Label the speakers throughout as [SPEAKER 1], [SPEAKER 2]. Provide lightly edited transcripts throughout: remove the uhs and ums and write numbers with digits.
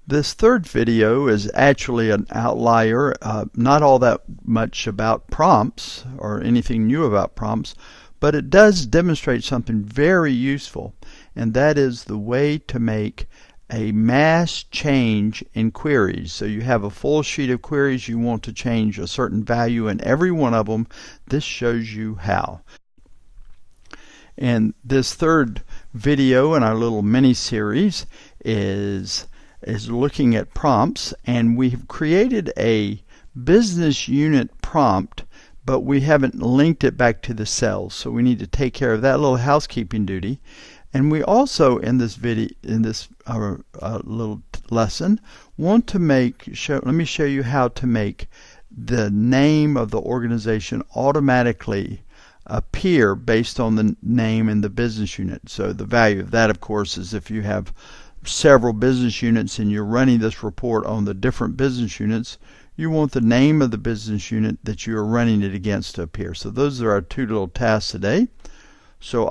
[SPEAKER 1] This third video is actually an outlier, not all that much about prompts or anything new about prompts, but it does demonstrate something very useful, and that is the way to make a mass change in queries. So you have a full sheet of queries, you want to change a certain value in every one of them. This shows you how. And this third video in our little mini series is looking at prompts, and we've created a business unit prompt, but we haven't linked it back to the cells, so we need to take care of that little housekeeping duty. And we also in this video, in this little lesson, want to let me show you how to make the name of the organization automatically appear based on the name in the business unit. So the value of that, of course, is if you have several business units and you're running this report on the different business units, you want the name of the business unit that you are running it against to appear. So those are our two little tasks today. So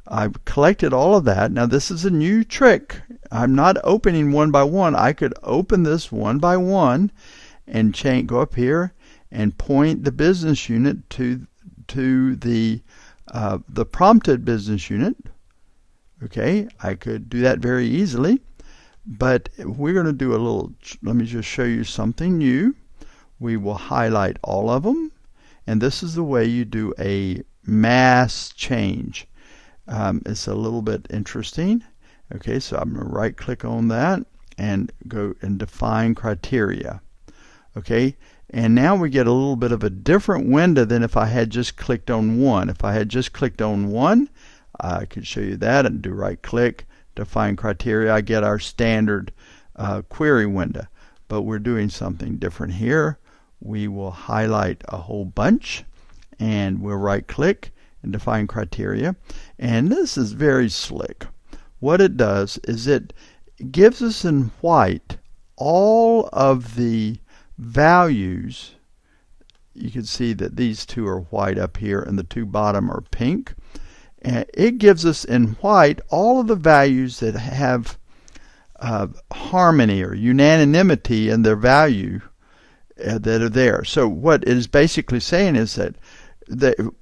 [SPEAKER 1] I've collected all of that. Now this is a new trick. I'm not opening one by one. I could open this one by one and go up here and point the business unit to the prompted business unit. Okay, I could do that very easily, but we're going to do a little, let me just show you something new. We will highlight all of them, and this is the way you do a mass change. It's a little bit interesting. Okay, so I'm going to right click on that and go and define criteria. Okay, and now we get a little bit of a different window than if I had just clicked on one. If I had just clicked on one, I could show you that and do right click, define criteria. I get our standard query window, but we're doing something different here. We will highlight a whole bunch and we'll right click and define criteria, and this is very slick. What it does is it gives us in white all of the values. You can see that these two are white up here and the two bottom are pink. And it gives us in white all of the values that have harmony or unanimity in their value that are there. So what it is basically saying is that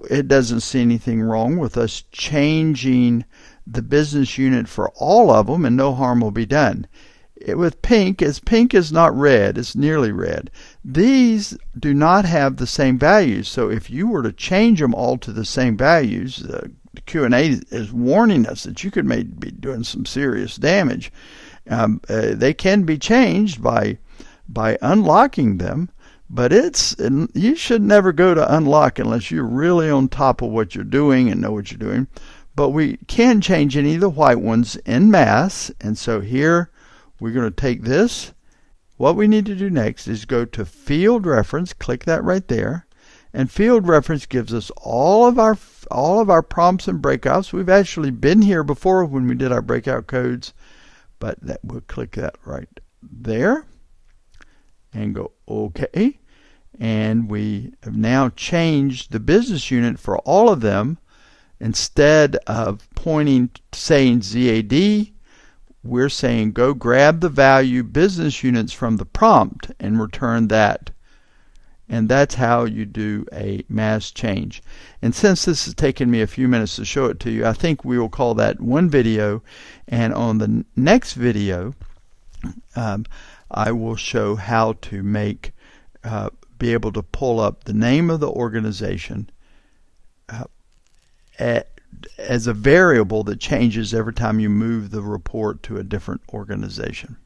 [SPEAKER 1] it doesn't see anything wrong with us changing the business unit for all of them, and no harm will be done. With pink, as pink is not red, it's nearly red. These do not have the same values, so if you were to change them all to the same values, the Q&A is warning us that you could be doing some serious damage. They can be changed by unlocking them, but you should never go to unlock unless you're really on top of what you're doing and know what you're doing. But we can change any of the white ones en masse, and so here we're going to take this. What we need to do next is go to field reference, click that right there, and field reference gives us all of our prompts and breakouts. We've actually been here before when we did our breakout codes, but we'll click that right there and go OK. And we have now changed the business unit for all of them. Instead of saying ZAD, we're saying go grab the value business units from the prompt and return that. And that's how you do a mass change. And since this has taken me a few minutes to show it to you, I think we will call that one video. And on the next video, I will show how to be able to pull up the name of the organization as a variable that changes every time you move the report to a different organization.